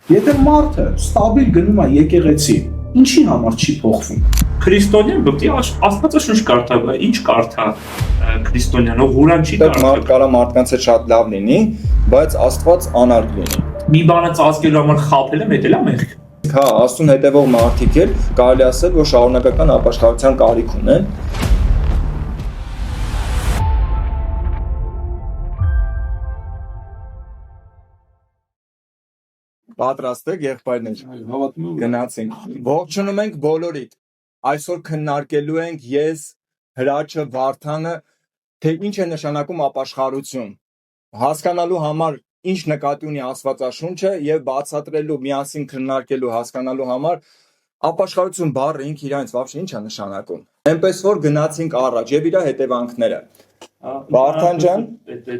Եթե մարդը ստաբիլ գնում է եկեղեցի, ինչի համար չի փոխվում։ Քրիստոնյան պետք է Աստվածաշունչ կարդա, ինչ կարդա քրիստոնյան, Ղուրան չի կարդա։ Մարդ կարա մարդկանց հետ շատ լավ լինի, բայց Աստված անարգ լինի։ Մի բանը ծածկելու համար խաբելը մետելա մեղք։ Հա, Աստծուն հետևող մարդիկ էլ կարելի ասել, որ շարունակական ապաշխարության կարիք ունեն։ Պատրաստ եք եղբայրներ։ Հավատում եմ։ Գնացինք։ Ողջունում ենք բոլորիդ։ Այսօր քննարկելու ենք ես, Հրաչը, Վարդանը, թե ինչ է նշանակում ապաշխարություն։ Հասկանալու համար ինչ նկատի ունի Աստվածաշունչը եւ բացատրելու, միասին քննարկելու, հասկանալու համար ապաշխարություն բառը ինքը իրենց вообще ինչ է նշանակում։ Այնպես որ գնացինք առաջ եւ իր հետևանքները։ Վարդան ջան,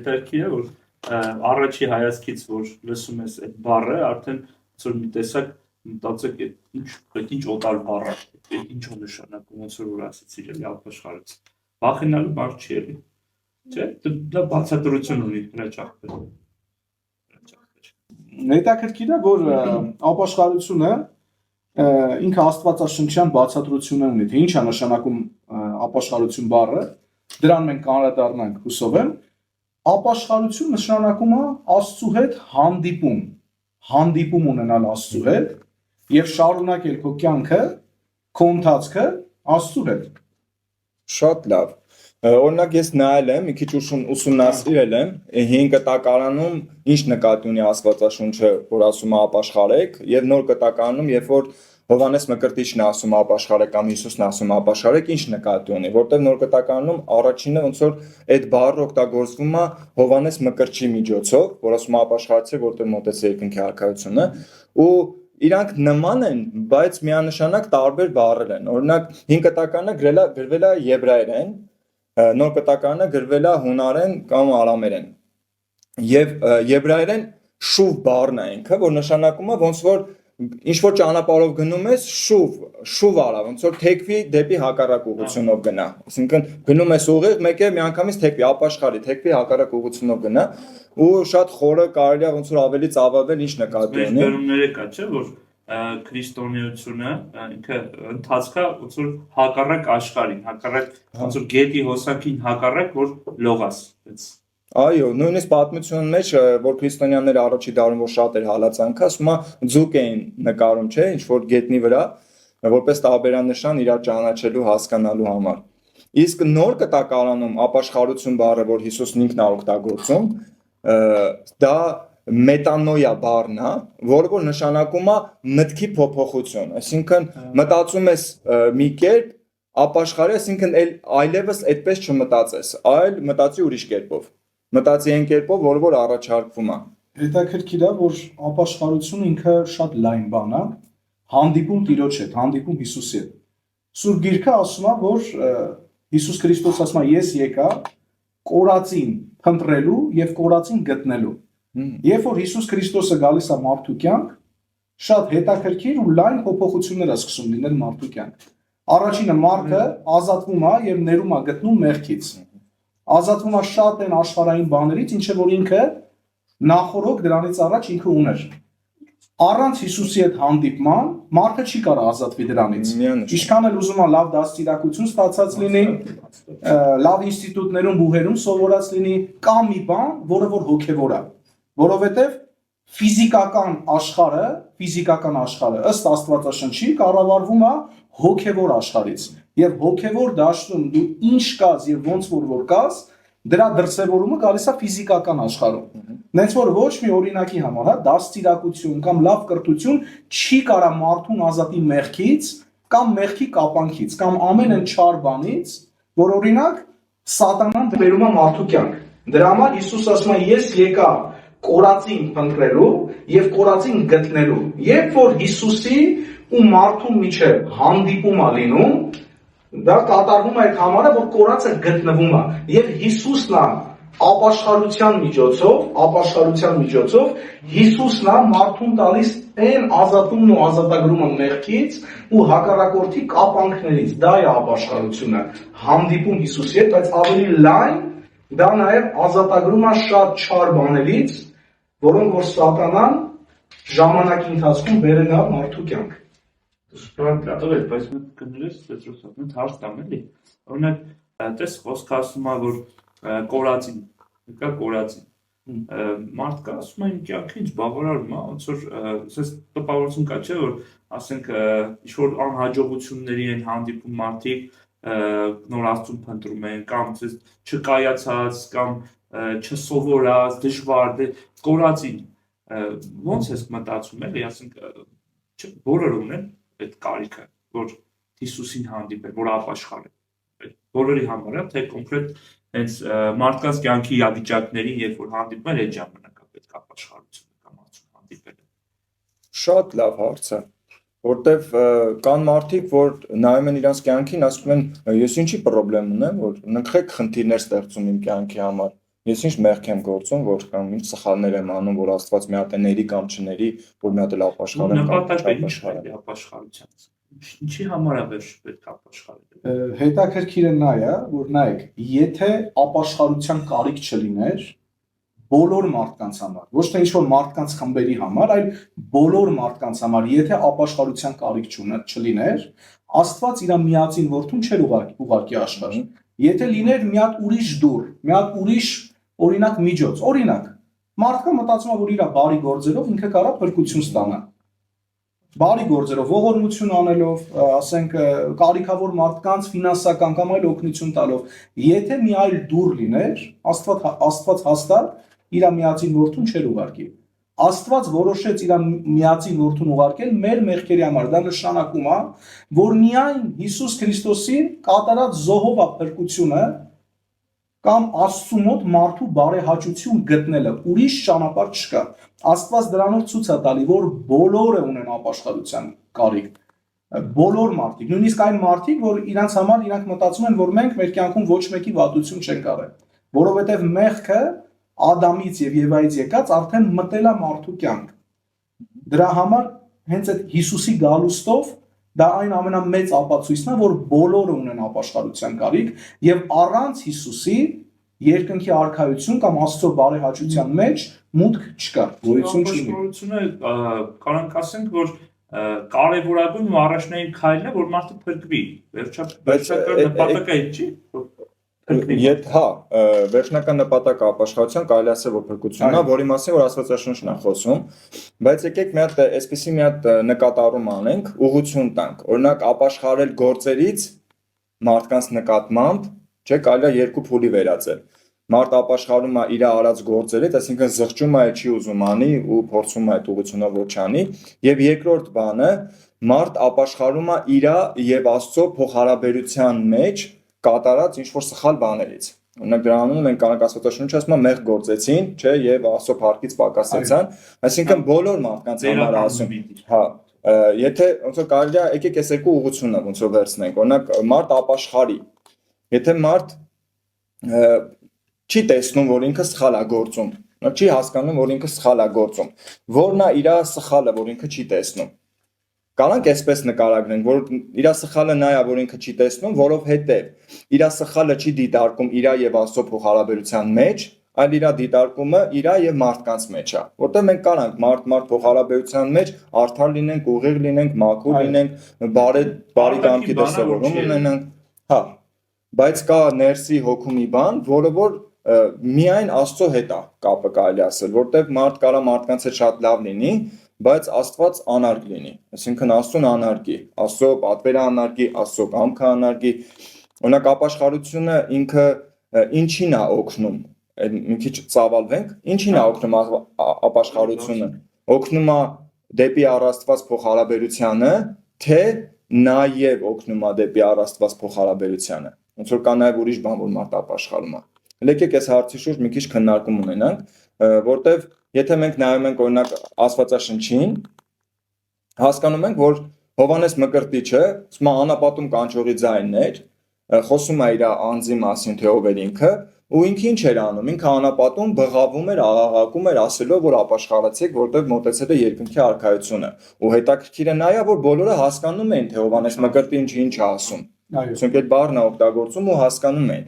դերքի է որ առաջի հայացքից որ լսում ես այդ բառը, արդեն որ մի տեսակ մտածեք ինչ օտար բառ է, ինչ է նշանակում, ոնց որ ասեցի էլի ապաշխարություն։ Վախենալու բառ չի էլի։ Չէ՞, դա բացատրություն ունի հրաչախը։ Հետաքրքիր է, որ ապաշխարությունը ինքը աստվածաշնչյան բացատրություն ունի, թե ինչ է նշանակում ապաշխարություն բառը, դրան մենք անդրադառնանք հուսով եմ։ Ապաշխարություն նշանակում է Աստծու հետ հանդիպում ունենալ Աստծու հետ եւ շարունակել քո կյանքը, քո ընթացքը Աստծու հետ։ Շատ լավ։ Օրինակ ես նայել եմ, մի քիչ ուսումնասիրել եմ 5 կտակարանում ինչ նկատի ունի Աստվածաշունչը, որ ասում է ապաշխարեք, եւ նոր կտակարանում, երբ որ Հովհաննես Մկրտիչն է ասում ապաշխարեք կամ Հիսուսն ասում ապաշխարեք, ինչ նկատի ունի, որտեղ նոր կտակարանում առաջինը ոնց որ այդ բառը օգտագործվում է Հովհաննես Մկրտչի միջոցով, որ ասում է ապաշխարեցեք, որտեղ մոտեցել երկնքի արքայությունը, ու իրանք նման են, բայց միանշանակ տարբեր բառեր են։ Օրինակ 5 կտակարանը գրվել է եբրայերեն, նոր կտակարանը գրվել է հունարեն կամ արամերեն։ Եվ եբրայերեն շուվ բառն է ինքը, որ նշանակում է ոնց որ ինչ որ ճանապարհով գնում ես, շուվ արա, ոնց որ թեքվի դեպի հակառակ ուղղությունով գնա։ Այսինքն գնում ես ուղիղ, մեկ է միանգամից թեքվի, ապաշխարի, թեքվի հակառակ ուղղությունով գնա, ու շատ խորը կարելի է ոնց որ ավելի ծավալվել ինչ նկատի ունի։ Վերումները կա, չէ՞, որ քրիստոնեությունը ինքը ընթացքա ոնց որ հակառակ աշխարհին, հակառակ ոնց որ գետի հոսանքին հակառակ որ լողաս։ Այո, նույնիսկ պատմությունն մեջ որ քրիստոնյաները առաջի դարում որ շատ էր հալածանքը, ասում է ձուկ էին նկարում, չէ, ինչ որ գետնի վրա, որպես տարբերանշան իրար ճանաչելու, հասկանալու համար։ Իսկ նոր կտակարանում ապաշխարություն բառը, որ Հիսուսն ինքն է օգտագործում, դա մետանոյա բառն է, որը որ նշանակում է մտքի փոփոխություն, այսինքն մտածում ես մի կերպ, ապաշխարի, այսինքն այլևս այդպես չմտածես, այլ մտածի ուրիշ կերպով, մտածի այն կերպով, որ առաջարկվում է։ Հետաքրքիր է, որ ապաշխարությունը ինքը շատ լայն բան է, հանդիպում Տիրոջ հետ, հանդիպում Հիսուսի հետ։ Սուրբ Գիրքը ասում է, որ Հիսուս Քրիստոս ասում է, ես եկա կորածին փնտրելու եւ կորածին գտնելու։ Երբ որ Հիսուս Քրիստոսը գալիս է մարդու կյանք, շատ հետաքրքիր ու լայն փոփոխություններ է սկսում լինել մարդու կյանք։ Առաջինը մարդը ազատվում է եւ ներում է գտնում մեղքից։ Ազատվում է շատ այն աշխարհային բաներից, ինչը որ ինքը նախորոք դրանից առաջ ինքը ուներ։ Առանց Հիսուսի հետ հանդիպման մարդը չի կարող ազատվի դրանից։ Ինչքան էլ ուզում է լավ դաստիարակություն ստացած լինի, լավ ինստիտուտներում, բուհերում սովորած լինի, կա մի բան, որը որ հոգևոր է, որովհետեւ ֆիզիկական աշխարհը ըստ Աստվածաշնչի կառավարվում է հոգևոր աշխարհից եւ հոգևոր դաշտում դու ինչ կաս եւ ոնց որ կաս դրա դրսևորումը գալիս է ֆիզիկական աշխարհում։ Նենց որ ոչ մի օրինակի համար, հա, դաստիարակություն կամ լավ կրթություն չի կարա մարդուն ազատի մեղքից կամ մեղքի կապանքից կամ ամեն այն չար բանից, որ օրինակ սատանան բերում է մարդու կյանք։ Դրա համար Հիսուս ասում է ես եկա կորածին փնտրելու եւ կորածին գտնելու։ Երբ որ Հիսուսի ու մարդու միջև հանդիպում է լինում, դա կատարվում է այդ համարը, որ կորածը գտնվում է եւ Հիսուսն է ապաշխարության միջոցով Հիսուսն է մարդուն տալիս այն ազատումն ու ազատագրումը մեղքից ու հակառակորդի կապանքներից։ Դա է ապաշխարությունը, հանդիպում Հիսուսի հետ, բայց ավելի լայն դա նաեւ ազատագրում է շատ չար բաներից, որոնք որ սատանան ժամանակի ընթացքում բերել է մարդու կյանք։ Շատ լավ է, բայց մենք կներես Պետրոսով, մենք հարց տամ էլի։ Օրինակ, տես խոսքը ասում է, որ կորածին, կա կորածին։ Մարդկա ասում է իմ կյանքը ինչ բավարարում է, ոնց որ ասես տպավորություն կա, չէ, որ ասենք ինչ որ անհաջողությունների են հանդիպում մարդիկ, նոր աստծուն փնտրում են, կամ չկայացած, կամ չսովորած, դժվար, կորածին ոնց ես մտածում էլի, ասենք բոլորը ունեն այդ կարիքը, որ Հիսուսին հանդիպել, որ ապաշխարել։ Բոլորի համար է, թե կոնկրետ հենց մարդկանց կյանքի իրավիճակներին, երբ որ հանդիպում են, այդ ժամանակ է պետք ապաշխարությունը կամ աստծուն հանդիպելը։ Շատ լավ հարց է, որտեվ կան մարդիկ, որ նայում են իրենց կյանքին, ասում են, ես ինչի խնդրեմ ունեմ, որ նկխեք խնդիրներ ստեղծում իմ կյանքի համար։ Ես ինչ մեղք եմ գործում, որ կամ ինչ սխալներ եմ անում, որ Աստված մի հատ ների կամ չների, որ մի հատ էլ ապաշխարեմ կամ չապաշխարեմ։ Ապաշխարության։ Ինչի համար է վերջ պետք ապաշխարել։ Հետաքրքիրը նա է, որ նայեք, եթե ապաշխարության կարիք չլիներ բոլոր մարդկանց համար, ոչ թե ինչ-որ մարդկանց խմբերի համար, այլ բոլոր մարդկանց համար, եթե ապաշխարության կարիք չլիներ, Աստված իր միածին որդուն չէր ուղարկի աշխարհ։ Եթե լիներ մի հատ ուրիշ դուռ, մի հատ ուրիշ օրինակ միջոց, օրինակ, մարդկա մտածում է, որ իր բարի գործերով ինքը կարա փրկություն ստանա։ Բարի գործերով, ողորմություն անելով, ասենք, կարիքավոր մարդկանց ֆինանսական կամ այլ օգնություն տալով, եթե մի այլ դուռ լիներ, Աստված հաստատ իր միածին որդուն չէր ուղարկի։ Աստված որոշեց իր միածին որդուն ուղարկել մեր մեղքերի համար, դա նշանակում է, որ միայն Հիսուս Քրիստոսի կատարած զոհով է փրկությունը կամ Աստծու մոտ մարդու բարեհաճություն գտնելը, ուրիշ ճանապարհ չկա։ Աստված դրանով ցույց է տալի, որ բոլորը ունեն ապաշխարության կարիք։ Բոլոր մարդիկ, նույնիսկ այն մարդիկ, որ իրանց համար իրանք մտածում են, որ մենք մեր կյանքում ոչ մեկի վատություն չենք արել, որովհետև մեղքը Ադամից եւ Եվայից եկած արդեն մտել է մարդու կյանք։ Դրա համար հենց այդ Հիսուսի գալուստով դա այն ամենամեծ ապացույցն է, որ բոլորը ունեն ապաշխարության կարիք եւ առանց Հիսուսի երկնքի արքայություն կամ Աստծո բարեհաճության մեջ մուտք չկա, գոյություն չունի։ Ապաշխարությունը կարանք ասենք, որ կարևորագույն ու առաջնային քայլն է, որ մարդը փրկվի։ Վերջական նպատակը այդ չի։ Եթե հա, վերջնական նպատակը ապաշխարության կարելի ասել որ փրկությունն է, որի մասին որ Աստվածաշունչն է խոսում, բայց եկեք մի հատ այսպեսի մի հատ նկատառում անենք, ուղղություն տանք։ Օրինակ ապաշխարել գործերից մարդկանց նկատմամբ, չէ, կարելի է երկու փուլի վերածել։ Մարդ ապաշխարում է իր արած գործերից, այսինքն զղջում է, չի ուզում անի ու փորձում է այդ ուղղությունով ոչ անի, եւ երկրորդ բանը մարդ ապաշխարում է իր եւ Աստծո փոխհարաբերության մեջ կատարած ինչ որ սխալ բաներից։ Օրինակ դրանով մենք կանենք Աստվածաշունչը ասում է մեղ գործեցին, չէ, եւ Աստծո փառքից պակասեցան, այսինքն բոլոր մարդկանց համար ասում։ Հա, եթե ոնց որ կարելի է, եկեք այս երկու ուղղությունը ոնց որ վերցնենք։ Օրինակ մարդ ապաշխարի։ Եթե մարդ չի տեսնում, որ ինքը սխալ է գործում, չի հասկանում, որ ինքը սխալ է գործում, որն է իր սխալը, որ ինքը չի տեսնում։ Կանանք այսպես նկարագրենք, որ իր սխալը նա է, որ ինքը չի տեսնում, որովհետև իր սխալը չի դիտարկում իր եւ Աստծո փոխհարաբերության մեջ, այլ իր դիտարկումը իր եւ մարդկանց մեջ է։ Որտեղ մենք կանանք մարդ փոխհարաբերության մեջ արդար լինենք, ուղիղ լինենք, մաքուր լինենք, բարի կամքի դրսևորում ունենանք, հա, բայց կա ներսի հոգու մի բան, որը որ միայն Աստծո հետ է կապը կարելի ասել, որտեղ մարդ կարա մարդկանց հետ շատ լավ լինի, բայց Աստված անարգ լինի, այսինքն Աստծուն անարգի, Աստծո պատվերը անարգի, Աստծո կամքը անարգի։ Օրինակ ապաշխարությունը ինքը ինչին է օգնում, մի քիչ ծավալվենք, ինչին է օգնում ապաշխարությունը, օգնում է դեպի առաստված փոխհարաբերությանը, թե նաև օգնում է դեպի առաստված փոխհարաբերությանը։ Ոնց որ կա նաև ուրիշ բան, որ մարդ ապաշխարում է։ Եկեք այս հարցի շուրջ մի քիչ քննարկում ունենանք, որտեվ եթե մենք նայում ենք օրինակ Աստվածաշնչին, հասկանում ենք, որ Հովհաննես Մկրտիչը, ասում է անապատում կանչողի ձայնն էր, խոսում է իր անձի մասին, թե ով էր ինքը, ու ինքը ինչ էր անում, ինքը անապատում բղավում էր, աղաղակում էր, ասելով, որ ապաշխարացեք, որտեղ մոտեցել է երկնքի արքայությունը։ Ու հետաքրքիրը նա է, որ բոլորը հասկանում էին, թե Հովհաննես Մկրտիչը ինչ է ասում։ Այո։ Այսինքն այդ բառն է օգտագործում ու հասկանում են։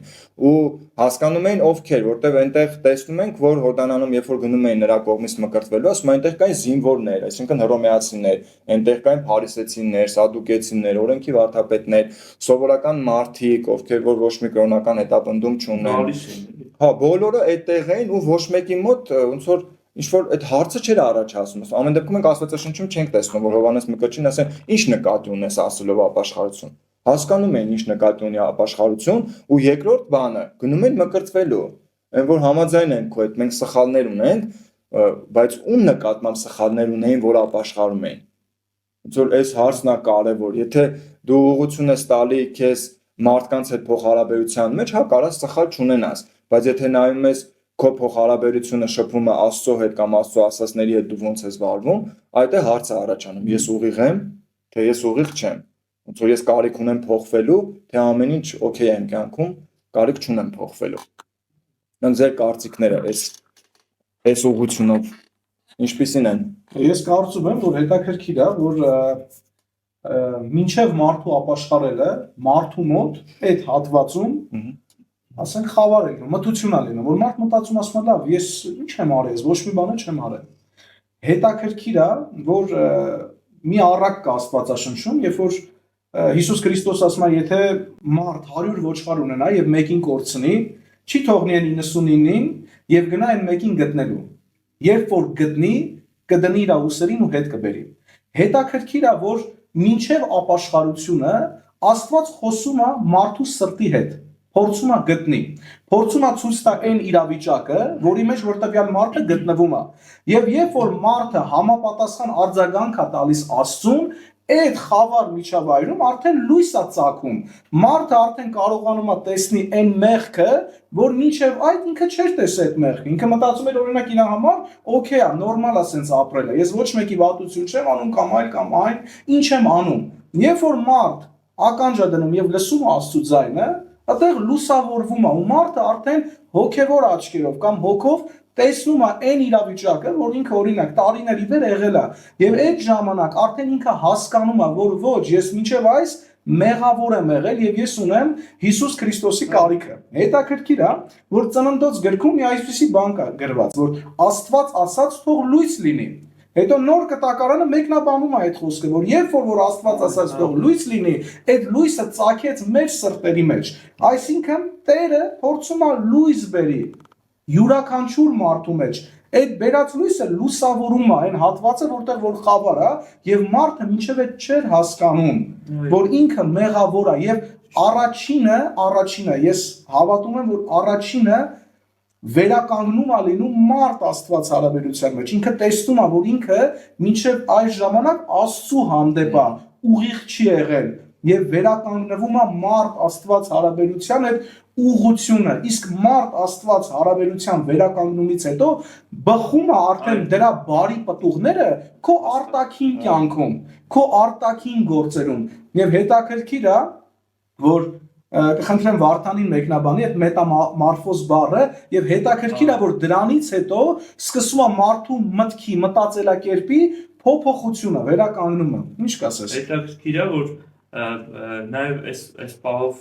Ու հասկանում են ովքեր, որտեղ այնտեղ տեսնում ենք, որ Հորդանանում երբ որ գնում էին նրա կողմից մկրտվելու, ասում այնտեղ կային զինվորներ, այսինքն հռոմեացիներ, այնտեղ կային փարիսեցիներ, սադուկեցիներ, օրենքի վարդապետներ, սովորական մարդիկ, ովքեր որ ոչ մի կրոնական հետապնդում չունեն։ Գալիս են։ Հա, բոլորը այդտեղ էին ու ոչ մեկի մոտ ոնց որ ինչ որ այդ հարցը չէր առաջացնում։ Ամեն դեպքում մենք Աստվածաշնչում չենք տեսնում, որ Հովհաննես Մկրտչին ասեն, ինչ նկատի ունես ասելով ապաշխարություն։ Հասկանում են ինչ նկատի ունի ապաշխարություն ու երկրորդ բանը գնում են մկրտվելու։ Այն որ համաձայն են քո հետ մենք սխալներ ունենք, բայց ում նկատմամբ սխալներ ունեին, որ ապաշխարում էին։ Ոնց որ այս հարցն է կարևոր։ Եթե դու ուղղություն ես տալի քեզ մարդկանց հետ փոխհարաբերության մեջ, հա կարաս սխալ չունենաս, բայց եթե նայում ես քո փոխհարաբերությունը շփումը Աստծո հետ կամ Աստծո ասածների հետ դու ոնց ես վարվում, այդտեղ հարցը առաջանում։ Ես ուղիղ եմ, թե ես ուղիղ չեմ։ Ոնց որ ես կարիք ունեմ փոխվելու, թե ամեն ինչ օքեյ եմ կյանքում, կարիք չունեմ փոխվելու։ Դրանք ձեր կարծիքները այս ուղղությունով ինչպիսին են։ Ես կարծում եմ, որ հետաքրքիր է, որ մինչև մարդու ապաշխարելը մարդու մոտ այդ հատվածում ասենք խավար է լինում, մտություն է լինում, որ մարդ մտածում ասում է լավ, ես ինչ եմ արել, ես ոչ մի բան չեմ արել։ Հետաքրքիր է, որ մի առակ կա Աստվածաշնչում, երբ որ Հիսուս Քրիստոս ասում է, եթե մարդ 100 ոչխար ունենա եւ մեկին կորցնի, չի թողնի այն 99-ին եւ գնա այն մեկին գտնելու։ Երբ որ գտնի, կդնի իր ուսերին ու հետ կբերի։ Հետաքրքիր է, որ մինչև ապաշխարությունը Աստված խոսում է մարդու սրտի հետ, փորձում է գտնի, փորձում է ցույց տա այն իրավիճակը, որի մեջ որ տվյալ մարդը գտնվում է։ Եվ երբ որ մարդը համապատասխան արձագանք է տալիս Աստծուն, այդ խավար միջավայրում արդեն լույս է ծագում։ Մարդը արդեն կարողանում է տեսնի այն մեղքը, որ մինչև այդ ինքը չէր տեսել այդ մեղքը։ Ինքը մտածում էր օրինակ իր համար, օքեյ է, նորմալ է սենց ապրելը։ Ես ոչ մեկի վատություն չեմ անում կամ այլ կամ այն, ինչ եմ անում։ Երբ որ մարդ ականջ է դնում եւ լսում է Աստծո ձայնը, այդտեղ լուսավորվում է ու մարդը արդեն հոգևոր աչքերով կամ հոգով տեսնում է այն իրավիճակը, որ ինքը օրինակ տարիների վեր եղել է, եւ այդ ժամանակ արդեն ինքը հասկանում է, որ ոչ, ես մինչև այս մեղավոր եմ եղել եւ ես ունեմ Հիսուս Քրիստոսի կարիքը։ Հետաքրքիր է, որ Ծննդոց գրքում մի այսպիսի բան կա գրված, որ Աստված ասաց թող լույս լինի։ Հետո նոր կտակարանը մեկնաբանում է այդ խոսքը, որ երբ որ Աստված ասաց թող լույս լինի, այդ լույսը ծագեց մեր սրտերի մեջ։ Այսինքն Տերը փորձում է լույս բերի յուրաքանչյուր մարդու մեջ այդ բերած լույսը լուսավորում է այն հատվածը, որտեղ որ խավար է, եւ մարդը մինչև այդ չէր հասկանում, որ ինքը մեղավոր է եւ առաջինը ես հավատում եմ, որ առաջինը վերականգնում է լինում մարդ Աստված հարաբերության մեջ։ Ինքը տեսնում է, որ ինքը մինչև այս ժամանակ Աստծո հանդեպ է, ուղիղ չի եղել եւ վերականգնվում է մարդ Աստված հարաբերության այդ ուղղությունը, իսկ մարդ Աստված հարաբերության վերականգնումից հետո բխում է արդեն դրա բարի պտուղները քո արտաքին կյանքում, քո արտաքին գործերում եւ հետաքրքիր է, որ կխնդրեմ Վարդանին մեկնաբանի այդ մետամորֆոզ բառը եւ հետաքրքիր է, որ դրանից հետո սկսում է մարդու մտքի, մտածելակերպի փոփոխությունը, վերականգնումը։ Ինչ կասես։ Հետաքրքիր է, որ նաև այս պահով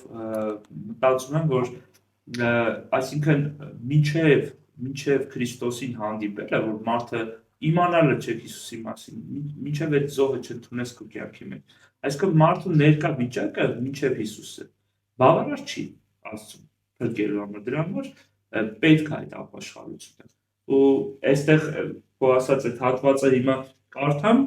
մտածում եմ, որ այսինքն մինչև Քրիստոսին հանդիպելը, որ մարդը իմանալը չէ Հիսուսի մասին, մինչև այդ զոհը չընդունես քո կյանքի մեջ։ Այսինքն մարդու ներկա վիճակը մինչև Հիսուսը բավարար չի Աստծուն փրկելու համար, դրա համար պետք է այդ ապաշխարությունը։ Ու այստեղ քո ասած այդ հատվածը հիմա կարդամ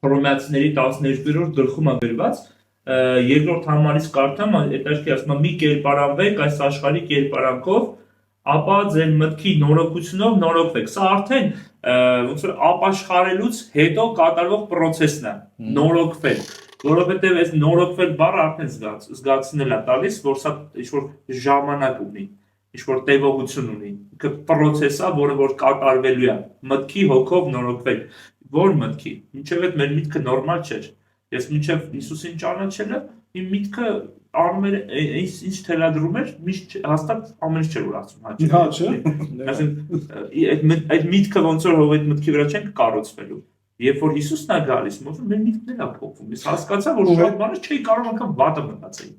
Հռոմեացիների 12-րդ գլխում է գրված, երկրորդ համարից կարդամ, այդ աշխի ասում է մի կերպարանվեք այս աշխարհի կերպարանքով, ապա ձեր մտքի նորոգությունով նորոգվեք։ Սա արդեն ոնց որ ապաշխարելուց հետո կատարվող process-ն է, նորոգվել, որովհետև այս նորոգվել բառը արդեն զգացնել է տալիս, որ սա ինչ-որ ժամանակ ունի, ինչ-որ տևողություն ունի, ինքը process է, որը որ կատարվելու է, մտքի հոգով նորոգվել, որ մտքի, մինչև այդ մեր միտքը նորմալ չէր, ես մինչև Հիսուսին ճանաչելը, իմ միտքը անում էր ինչ թելադրում էր, միշտ հաստատ ամեն ինչ չէր ուրացում հաճելի, այդ միտքը ոնց որ հով այդ մտքի վրա չենք կառուցվելու, երբ որ Հիսուսն է գալիս, ոնց որ մեր միտքն էլ է փոխվում, ես հասկացա, որ շատ բաներ չէի կարող անգամ վատը մտածեի,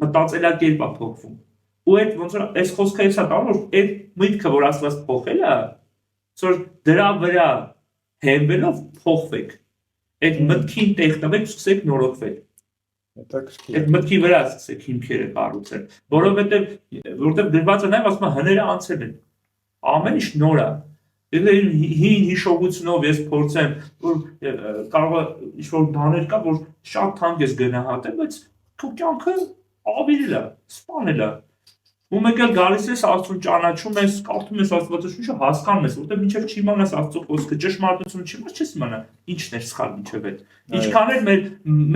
մտածելակերպ է փոխվում։ Ու այդ ոնց որ այս խոսքը էսա տալու որ այդ միտքը որ Աստված փոխել է, որ դրա վրա հենվելով փոխվեք։ Այդ մտքին տեղ տվեք, սկսեք նորոգվել։ Այդ մտքի վրա սկսեք հիմքերը կառուցել, որովհետև դրված է նաև ասում է հները անցել են։ Ամեն ինչ նոր է։ Հին հիշողությունով ես փորձեմ, որ կարող է ինչ-որ բաներ կա, որ շատ թանկ ես գնահատել, բայց քո կյանքը ավիրել է, սպանել է։ Ու մեկ էլ գալիս ես Աստծուն ճանաչում ես, կարդում ես Աստվածաշունչը, հասկանում ես, որտեղ մինչև չիմանաս Աստծո խոսքը, ճշմարտությունը չիմանաս, չես իմանա ինչն է սխալ մինչև այդ։ Ինչքան էլ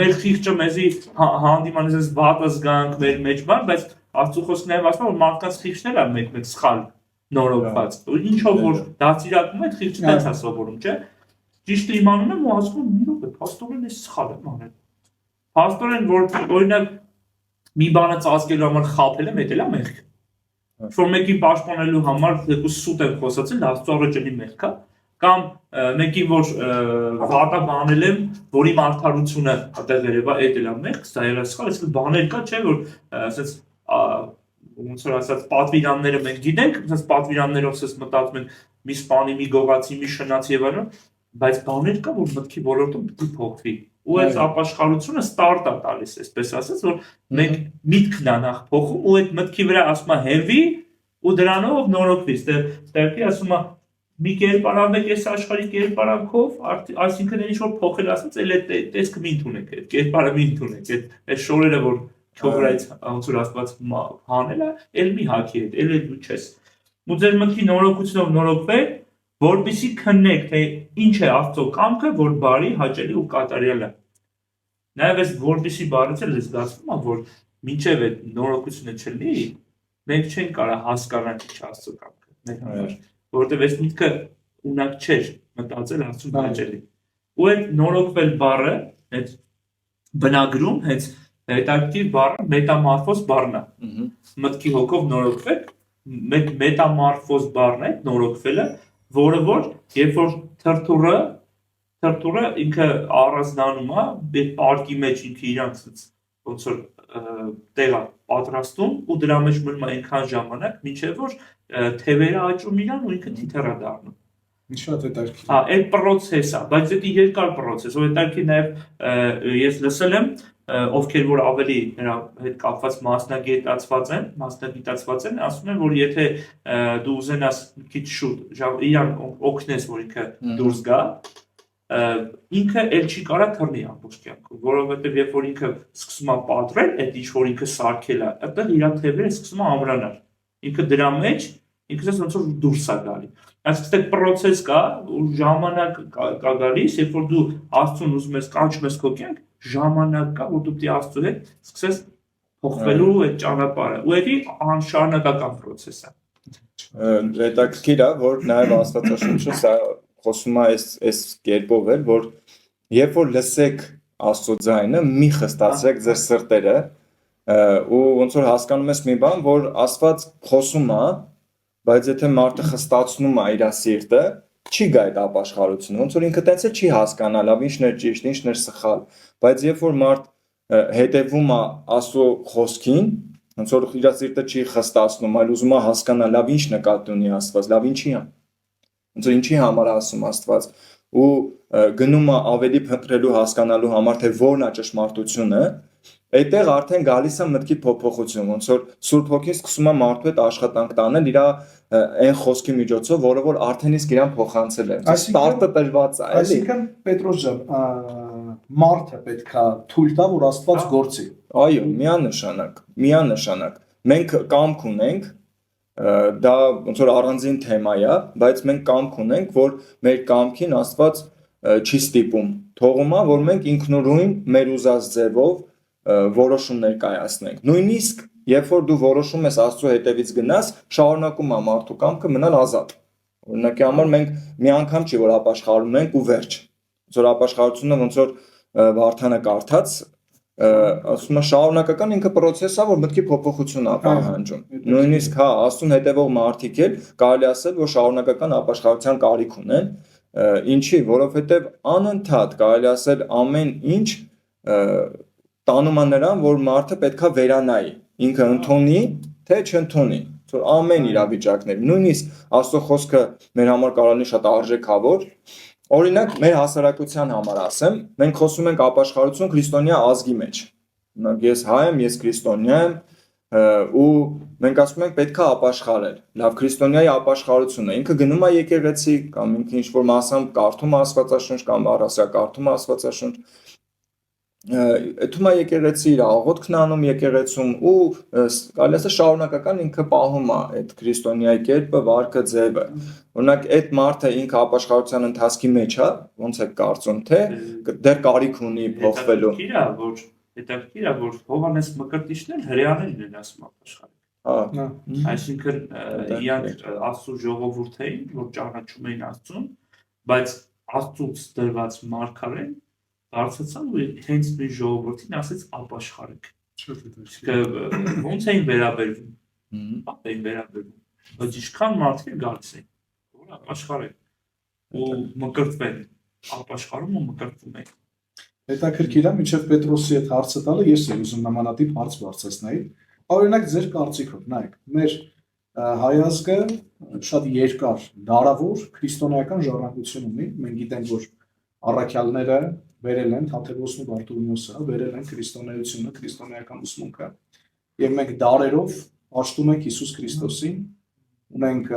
մեր խիղճը մեզի հանդիմանես ես վատը զգանք մեր մեջ բան, բայց Աստծո խոսքը նաև ասում է, որ մարդկանց խիղճն է մեկ սխալ նորոգված։ Ինչով որ դաստիարակում է, այդ խիղճը տենց է սովորում, չէ՞։ Ճիշտը իմանում եմ ու ասում եմ՝ մի րոպե, փաստորեն էս սխալ եմ անել։ Փաստորեն որ օրինակ մի բանը ծածկելու համար խաբել եմ, դա էլ է մեղք։ Որ մեկի պաշտպանելու համար դեպուս սուտ եմ խոսացել, Աստծո առաջ էլի մեղք է, կամ մեկի որ վատը բանել եմ, որի մարդարությունը այդտեղ երևա, դա էլ է մեղք, դա էլ է սխալ, այսինքն բաներ կա, չէ՞ որ ասած ոնց որ ասած պատվիրանները մենք գիտենք, ասած պատվիրաններով ասած մտածում ենք մի սպանի, մի գողացի, մի շնացի եւ այլն, բայց բաներ կա, որ մտքի ոլորտում պետք է փոխվի։ Ու այս ապաշխարությունը ստարտ է տալիս, այսպես ասած, որ մենք միտքն է նախ փոխում ու այդ մտքի վրա ասում է հենվի ու դրանով նորոգվի։ Ստեղծի ասում է մի կերպարանեք այս աշխարհի կերպարանքով, այսինքն ինչ որ փոխել ասած, էլ այդ տեսքը մի ընդունեք, այդ կերպարը մի ընդունեք, այդ շորերը որ քո վրայից ոնց որ Աստված հանել է, էլ մի հակի հետ, էլ դու չես։ Ու ձեր մտքի նորոգությունով նորոգվեք, որպեսզի քննեք, թե ինչ է Աստծո կամքը, որ բարի, հաճելի ու կատարյալ է։ Նաև այս որպեսզի բառից էլ զգացվում է, որ մինչև այդ նորոգությունը չլինի, մենք չենք կարող հասկանալ ինչ Աստծո կամքը մեր համար, որովհետև այս միտքը ունակ չէր մտածել Աստծուն հաճելի։ Ու այդ նորոգվել բառը, այդ բնագրում հենց հետաքրքիր բառը մետամորֆոզ բառն է։ Մտքի հոգով նորոգվեք, մետամորֆոզ բառն է, նորոգվելը, որը որ երբ որ թրթուրը ինքը առանձնանում է, այդ պարկի մեջ ինքը իրանց ոնց որ տեղ է պատրաստում ու դրա մեջ մնում է այնքան ժամանակ, մինչև որ թևերը աճում իրան ու ինքը թիթեռ է դառնում։ Շատ հետաքրքիր։ Հա, այդ process է, բայց դա երկար process, ու հետաքրքիր նաև ես լսել եմ, ովքեր որ ավելի նրա հետ կապված մասնագիտացված են, ասում են, որ եթե դու ուզենաս քիչ շուտ իրան օգնես, որ ինքը դուրս գա, ինքը էլ չի կարա թռնի ամբողջ կյանքում, որովհետև երբ որ ինքը սկսում է պատրել, այդ ինչ որ ինքը սարքել է, այդտեղ իր թևերը սկսում է ամրանալ։ Ինքը դրա մեջ ինքս ոնց որ դուրս է գալի։ Այսինքն այդ process կա, ու ժամանակ կա գալիս, երբ որ դու Աստծուն ուզում ես կանչում ես քո կյանք, ժամանակ կա, որ դու պիտի Աստծո հետ սկսես փոխվելու այդ ճանապարհը։ Ու դա անշարունակական process է։ Հետաքրքիր է, որ նաև Աստվածաշունչը սա խոսում է այս կերպով էլ, որ երբ որ լսեք Աստծո ձայնը, մի խստացրեք ձեր սրտերը, ու ոնց որ հասկանում ես մի բան, որ Աստված խոսում է, բայց եթե մարդը խստացնում է իր սիրտը, չի գա այդ ապաշխարությունը, ոնց որ ինքը տենց է չի հասկանա լավ ինչն է ճիշտ, ինչն է սխալ, բայց երբ որ մարդ հետևում է Աստծո խոսքին, ոնց որ իր սիրտը չի խստացնում, այլ ուզում է հասկանալ լավ ինչ նկատի ունի Աստված, լավ ինչի է, ոնց որ ինչի համար ասում Աստված, ու գնում է ավելի փնտրելու հասկանալու համար, թե որն է ճշմարտությունը, այդտեղ արդեն գալիս է մտքի փոփոխություն, ոնց որ Սուրբ Հոգին սկսում է մարդու հետ աշխատանք տանել իր այն խոսքի միջոցով, որը որ արդեն իսկ իրան փոխանցել է։ Ստարտը տրված է, էլի։ Այսինքն Պետրոս ջան, մարդը պետքա թույլ տա, որ Աստված գործի։ Այո, միանշանակ։ Մենք կամք ունենք, դա ոնց որ առանձին թեմա է, բայց մենք կամք ունենք, որ մեր կամքին Աստված չի ստիպում։ Թողում է, որ մենք ինքնուրույն մեր ուզած ձևով որոշումներ կայացնենք։ Նույնիսկ երբ որ դու որոշում ես Աստծո հետևից գնաս, շարունակում է մարդու կամքը մնալ ազատ։ Օրինակի համար մենք մի անգամ չի որ ապաշխարում ենք ու վերջ։ Ոնց որ ապաշխարությունը ոնց որ Վարդանը կարդաց, ասում է շարունակական ինքը process է, որ մտքի փոփոխություն է պահանջում։ Նույնիսկ հա, Աստծուն հետևող մարդիկ էլ կարելի ասել, որ շարունակական ապաշխարության կարիք ունեն, ինչի, որովհետև անընդհատ կարելի ասել ամեն ինչ տանում է նրան, որ մարդը պետքա վերանայի, ինքը ընդունի, թե չընդունի։ Որ ամեն իրավիճակներ, նույնիսկ Աստծո խոսքը մեր համար կարող է շատ արժեքավոր։ Օրինակ, մեր հասարակության համար ասեմ, մենք խոսում ենք ապաշխարություն քրիստոնյա ազգի մեջ։ Օրինակ, ես հայ եմ, ես քրիստոնյա եմ, ու մենք ասում ենք պետքա ապաշխարել։ Լավ, քրիստոնյայի ապաշխարությունը ինքը գնում է եկեղեցի կամ ինքը ինչ-որ մասամբ կարդում է Աստվածաշունչ կամ առասիա կարդում է Աստվածաշունչ, Էթում է եկեղեցի իր աղոթքն անում եկեղեցում ու կարելի է շարունակական ինքը պահում է այդ քրիստոնյայի կերպը, վարքը, ձևը։ Օրինակ այդ մարդը ինքը ապաշխարության ընթացքի մեջ է, ոնց է կարծում, թե դեռ կարիք ունի փոխվելու։ Հետաքրքիր է, որ Հովհաննես Մկրտիչն էլ հրեաներն են ասում ապաշխարել։ Հա։ Այսինքն իրանք Աստծո ժողովուրդ էին, որ ճանաչում էին Աստծուն, բայց Աստծուց դրված մարգարեն բարձրացան ու հենց նույն ժողովրդին ասեց ապաշխարեք։ Ոնց էին վերաբերվում։ Բապ էին վերաբերվում։ Բայց ինչքան մարդիկ գալիս են, որ ապաշխարեն ու մկրտվեն, ապաշխարում ու մկրտվում են։ Հետաքրքիր է, մինչև Պետրոսի այդ հարցը տալը ես եմ ուզում նմանատիպ հարց բարձրացնել։ Օրինակ ձեր կարծիքով, նայեք, մեր հայազգը շատ երկար, դարավոր քրիստոնեական ժառանգություն ունի։ Մենք գիտենք, որ առաքյալները վերել են Թադևոսն ու Բարտոլոմեոսը, վերել են քրիստոնեությունը, քրիստոնեական ուսմունքը, եւ մենք դարերով աշտում ենք Հիսուս Քրիստոսին, ունենք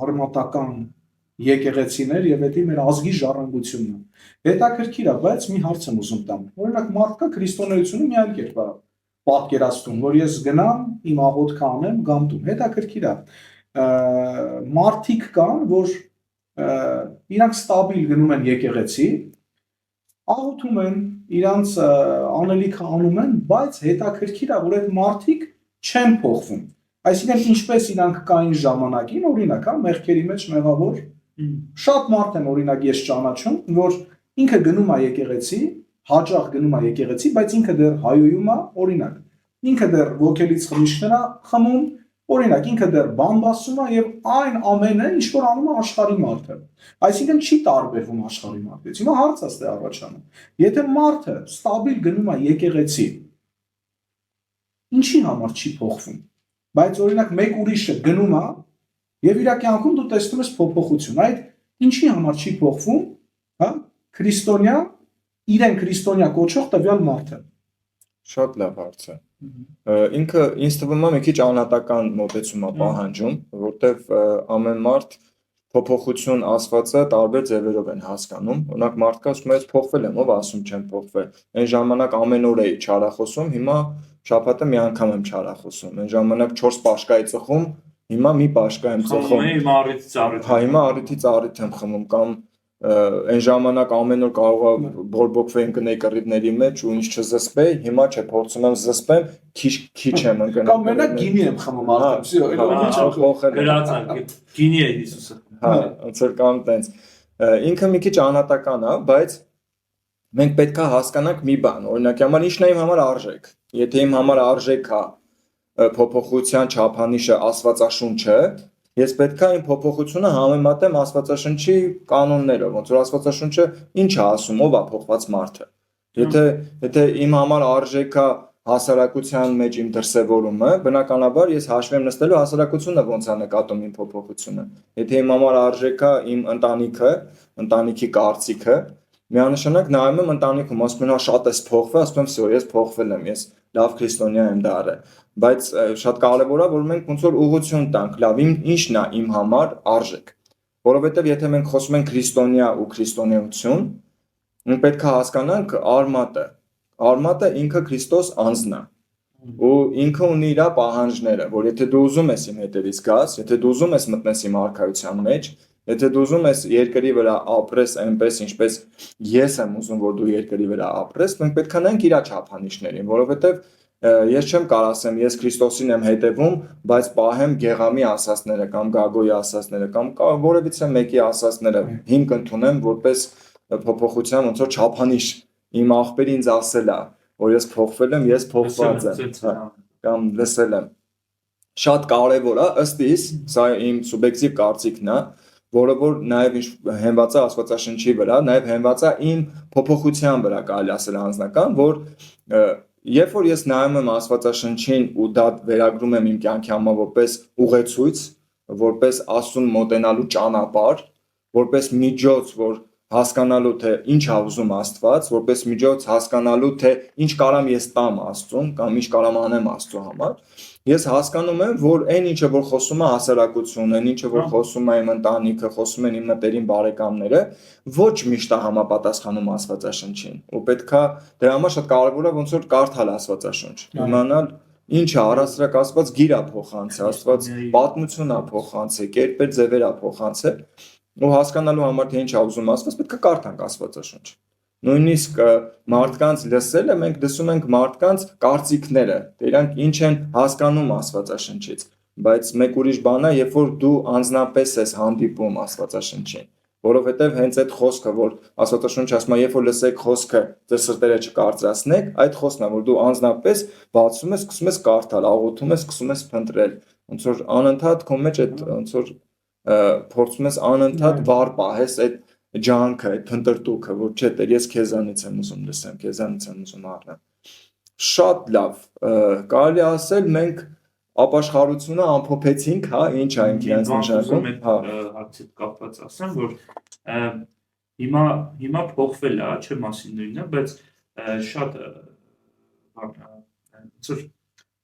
արմատական եկեղեցիներ եւ դա մեր ազգի ժառանգությունն է։ Հետաքրքիր է, բայց մի հարց եմ ուզում տամ։ Օրինակ մարդկա քրիստոնեությունը մի այլ կերպ է պատկերացնում, որ ես գնամ, իմ աղոթքը անեմ, գամ տուն։ Հետաքրքիր է։ Մարդիկ կան, որ իրանք ստաբիլ գնում են եկեղեցի, աղոթում են, իրանց անելիքը անում են, բայց հետաքրքիր է, որ այդ մարդիկ չեն փոխվում։ Այսինքն ինչպես իրանք կային ժամանակին, օրինակ, հա, մեղքերի մեջ մեղավոր շատ մարդ են, օրինակ ես ճանաչում, որ ինքը գնում է եկեղեցի, հաճախ գնում է եկեղեցի, բայց ինքը դեռ հայոյում է, օրինակ, ինքը դեռ ոգելից խմիչքներ է խմում, օրինակ, ինքը դեռ բամբ ասում է եւ այն ամենը, ինչ որ անում է աշխարհի մարդը։ Այսինքն չի տարբերվում աշխարհի մարդից։ Հիմա հարց է ստե առաջանում։ Եթե մարդը ստաբիլ գնում է եկեղեցի, ինչի համար չի փոխվում։ Բայց օրինակ մեկ ուրիշը գնում է եւ իր կյանքում դու տեսնում ես փոփոխություն։ Այդ ինչի համար չի փոխվում, հա? Քրիստոնյա, իրեն քրիստոնյա կոչող տվյալ մարդը։ Շատ լավ հարց է։ Ինքը ինձ թվում է մի քիչ անհատական մոտեցում է պահանջում, որտեվ ամեն մարդ փոփոխություն ասվածը տարբեր ձևերով են հասկանում։ Օրինակ մարդկա ասում է փոխվել եմ, ով ասում չեմ փոխվել։ Այն ժամանակ ամեն օր էի չարախոսում, հիմա շաբաթը մի անգամ եմ չարախոսում։ Այն ժամանակ 4 պաշկայի ծխում, հիմա մի պաշկա եմ ծխում։ Հիմա առիթից առիթ։ Հա, հիմա առիթից առիթ եմ խմում կամ այն ժամանակ ամեն օր կարող է բորբոքվեի ընկնեի կռիվների մեջ ու ինչ չզսպեի, հիմա չէ, փորձում եմ զսպեմ, քիչ եմ ընկնել։ Կամ մենակ գինի եմ խմում արդեն, всё, գրածանք, գինի է Հիսուսը։ Հա, ոնց որ կամ տենց։ Ինքը մի քիչ անհատական է, բայց մենք պետք է հասկանանք մի բան, օրինակ համար ի՞նչն է իմ համար արժեք։ Եթե իմ համար արժեք է փոփոխության չափանիշը Աստվածաշունչը, ես պետք է իմ փոփոխությունը համեմատեմ Աստվածաշնչի կանոններով, ոնց որ Աստվածաշունչը ինչ է ասում, ով է փոխված մարդը։ Եթե իմ համար արժեք է հասարակության մեջ իմ դրսևորումը, բնականաբար ես հաշվի եմ նստելու հասարակությունը ոնց է նկատում իմ փոփոխությունը։ Եթե իմ համար արժեք է իմ ընտանիքը, ընտանիքի կարծիքը, միանշանակ նայում եմ ընտանիքում, ասում եմ, շատ ես փոխվել, ասում եմ, всё, ես փոխվել եմ, ես լավ քրիստոնյա եմ դառել, բայց շատ կարևոր է, որ մենք ոնց որ ուղղություն տանք, լավ, ինչն է իմ համար արժեք, որովհետև եթե մենք խոսում ենք քրիստոնյա ու քրիստոնեություն, մենք պետք է հասկանանք արմատը ինքը Քրիստոս անձն է, ու ինքը ունի իր պահանջները, որ եթե դու ուզում ես իմ հետևից գաս, եթե դու ուզում ես մտնես իմ արքայության մեջ, եթե դու ուզում ես երկրի վրա ապրես այնպես, ինչպես ես եմ ուզում, որ դու երկրի վրա ապրես, մենք պետք է նայենք իր չափանիշներին, որովհետև ես չեմ կարող ասեմ, ես Քրիստոսին եմ հետևում, բայց պահեմ Գեղամի ասածները կամ Գագոյի ասածները կամ որևիցե մեկի ասածները հիմք ընդունեմ որպես փոփոխության ոնց որ չափանիշ, իմ աղբերը ինձ ասել է, որ ես փոխվել եմ, ես փոխված եմ, կամ լսել եմ։ Շատ կարևոր է, ըստ իս, սա իմ սուբյեկտիվ կարծիքն է, որը որ նաև հենված է Աստվածաշնչի վրա, նաև հենված է իմ փոփոխության վրա կարելի ասել անձնական, որ երբ որ ես նայում եմ Աստվածաշնչին ու դա վերագրում եմ իմ կյանքի համար որպես ուղեցույց, որպես Աստծուն մոտենալու ճանապարհ, որպես միջոց, որ հասկանալու թե ինչ ա ուզում Աստված, որպես միջոց հասկանալու թե ինչ կարամ ես տամ Աստծուն կամ ինչ կարամ անեմ Աստծո համար, ես հասկանում եմ, որ այն ինչը որ խոսում է հասարակությունը, այն ինչը որ խոսում է իմ ընտանիքը, խոսում են իմ մտերիմ բարեկամները, ոչ միշտ է համապատասխանում Աստվածաշնչին։ Ու պետքա դրա համար շատ կարևոր է ոնց որ կարդալ Աստվածաշունչ, իմանալ ինչ է առասարակ Աստված գիր է փոխանցել, Աստված պատմություն է փոխանցել, կերպեր ձևեր է փոխանցել ու հասկանալու համար թե ինչ ա ուզում Աստված, պետք է կարդանք Աստվածաշունչ։ Նույնիսկ մարդկանց լսելը մենք լսում ենք մարդկանց կարծիքները, թե իրանք ինչ են հասկանում Աստվածաշնչից, բայց մեկ ուրիշ բան է, երբ որ դու անձնապես ես հանդիպում Աստվածաշնչին, որովհետև հենց այդ խոսքը, որ Աստվածաշունչը ասում է, երբ որ լսեք խոսքը, ձեր սրտերը չկարծրացնեք, այդ խոսքն է, որ դու անձնապես բացում ես, սկսում ես կարդալ, աղոթում ես, սկսում ես փնտրել, ոնց որ անընդհատ քո մեջ այդ ոնց որ փորձում ես անընդհատ վառ պահես այդ ջանքը, այդ փնտրտուքը, որ չէ, Տեր, ես քեզանից եմ ուզում լսեմ, քեզանից եմ ուզում առնեմ։ Շատ լավ, կարելի ասել մենք ապաշխարությունը ամփոփեցինք, հա, ինչ է ինքն իրենց նշանակում, հա, հարցիդ կապված ասեմ, որ հիմա փոխվել է, չէ, մասին նույնը, բայց շատ ոնց որ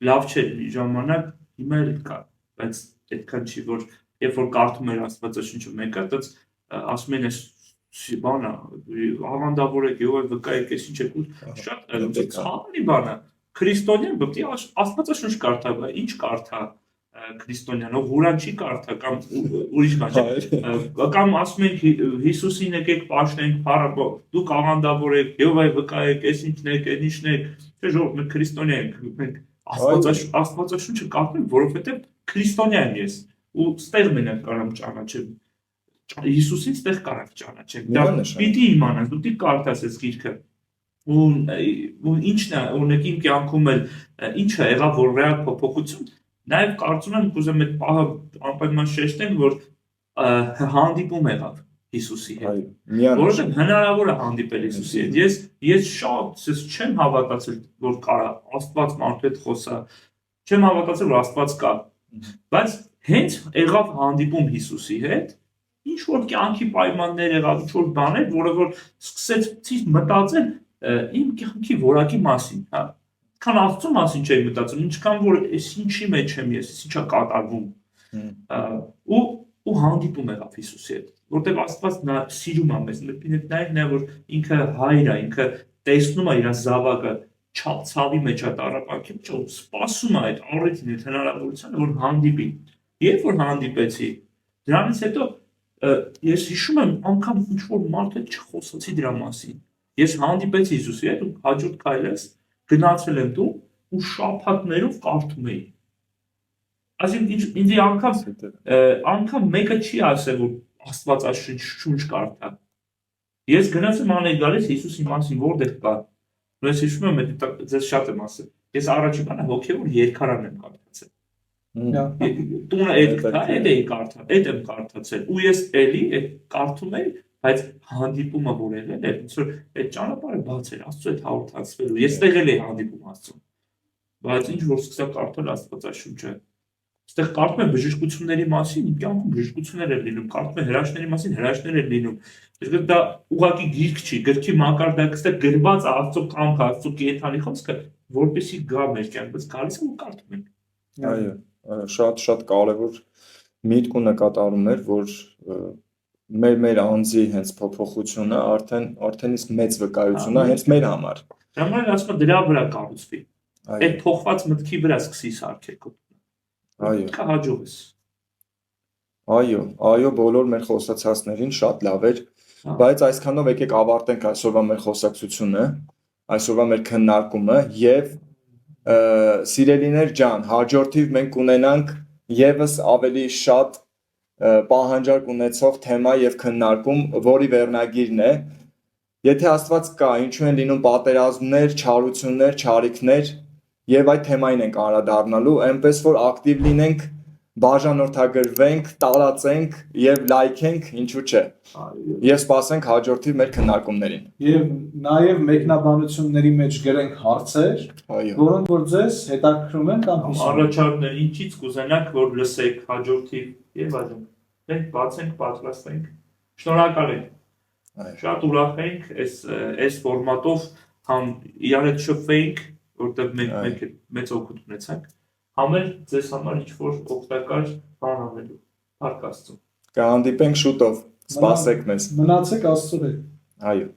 լավ չէ մի ժամանակ, հիմա էլ կա, բայց այդքան չի, որ երբ որ կարդում էր Աստվածաշունչը մեկը, դից ասում են բանը, աղանդավոր եք, եւ վկայեք, ես ինչ եք ու շատ ցավալի բան է։ Քրիստոնյան պետք է Աստվածաշունչ կարդա, ինչ կարդա քրիստոնյան, ով Ղուրան չի կարդա կամ ուրիշ բան չէ։ Կամ ասում են Հիսուսին եկեք պաշտենք, փառաբո, դուք աղանդավոր եք, եւ վկայեք, ես ինչն եք, ինչն եք։ Չէ, ժողովուրդ, մենք քրիստոնյա ենք, մենք Աստվածաշունչը կարդում ենք, որովհետեւ քրիստոնյա եմ ես։ Ու ստեղ մենակ կարամ ճանաչեմ Հիսուսին ստեղ կարամ ճանաչեմ դա պիտի իմանաս դու պիտի կարդաս այս գիրքը ու ինչն է օրինակ իմ կյանքում էլ ինչը եղավ որ ռեալ փոփոխություն նաև կարծում եմ կուզեմ այդ պահը անպայման շեշտենք որ հանդիպում եղավ Հիսուսի հետ որովհետև հնարավոր է հանդիպել Հիսուսի հետ ես շատ չեմ հավատացել որ կարա Աստված մարդու հետ խոսա չեմ հավատացել որ Աստված կա բայց հենց եղավ հանդիպում Հիսուսի հետ, ինչ որ կյանքի պայմաններ եղավ, ինչ որ բաներ, որը որ սկսեցի մտածել իմ կյանքի որակի մասին, հա։ Քան Աստծո մասին չէի մտածում, ինչքան որ այս ինչի մեջ եմ ես, ինչա կատարվում։ Ու հանդիպում եղավ Հիսուսի հետ, որտեղ Աստված նա սիրում է մեզ, նաև նա որ ինքը հայր է, ինքը տեսնում է իր զավակը ցավի մեջ է տարապանքի, սպասում է այդ առիթին, այդ հնարավորությանը, որ հանդիպի։ Երբ որ հանդիպեցի, դրանից հետո ես հիշում եմ անգամ ինչ որ մարդ հետ չխոսացի դրա մասին։ Ես հանդիպեցի Հիսուսի հետ ու հաջորդ քայլս գնացել եմ տուն ու շաբաթներով կարդում էի։ Այսինքն ինձ անգամ մեկը չի ասել որ Աստվածաշունչ կարդա։ Ես գնացեմ անել գալիս Հիսուսի մասին որտեղ կա։ Ես հիշում եմ ձեզ շատ եմ ասել։ Ես առաջին բանը հոգևոր երկարան եմ կարդացել։ Տունը այդ էի կարդալ, այդ եմ կարդացել ու ես էլի այդ կարդում էի, բայց հանդիպումը որ եղել է, ոնց որ այդ ճանապարհը բաց էր Աստծո հետ հաղորդացվելու։ Ես տեղել էի հանդիպում Աստծուն։ Բայց ինչ որ սկսա կարդալ Աստվածաշունչը, այստեղ կարդում եմ բժշկությունների մասին, իմ կյանքում բժշկություններ են լինում, կարդում եմ հրաշքների մասին, հրաշքներ են լինում։ Այսինքն դա ուղղակի գիրք չի, գրքի մակարդակը գրված Աստծո կամքը, Աստծո կենդանի խոսքը, որպեսզի գա մեր կյանք, բայց գալիս է ու կարդում ենք։ Այո, շատ կարևոր միտք ու նկատառում էր, որ մեր անձի հենց փոփոխությունը արդեն իսկ մեծ վկայություն է հենց մեր համար։ Դրա համար ասում եմ դրա վրա կառուցվի։ Այդ փոխված մտքի վրա սկսի սարքել։ Այո։ Կհաջողես։ Այո, բոլոր մեր խոսացածներին շատ լավ էր, բայց այսքանով եկեք ավարտենք այսօրվա մեր խոսակցությունը, այսօրվա մեր քննարկումը եւ սիրելիներ ջան, հաջորդիվ մենք կունենանք եւս ավելի շատ պահանջարկ ունեցող թեմա եւ քննարկում, որի վերնագիրն է Եթե Աստված կա, ինչու են լինում պատերազմներ, չարություններ, չարիքներ եւ այդ թեմային ենք անդրադառնալու, այնպես որ ակտիվ լինենք բաժանորդագրվենք, տարածենք եւ լայքենք, ինչու՞ չէ։ Եվ սպասենք հաջորդի մեր քննարկումներին։ Եվ նաև մեկնաբանությունների մեջ գրենք հարցեր, Այո։ որոնք որ ձեզ հետաքրքրում են կամ հուսում են։ Առաջարկներ ինչից կուզենաք որ լսեք հաջորդի եւ այլն։ Մենք բացենք, պատրաստենք։ Շնորհակալ ենք։ Այո։ Շատ ուրախ ենք այս ֆորմատով համ իրար հետ շփվենք, որտեղ մենք մեծ օգուտ ունեցանք, համ էլ ձեզ համար ինչ-որ օգտակար բան անելու։ Փառք Աստծո։ Կհանդիպենք շուտով։ Սպասեք մեզ։ Մնացեք Աստծո հետ։ Այո։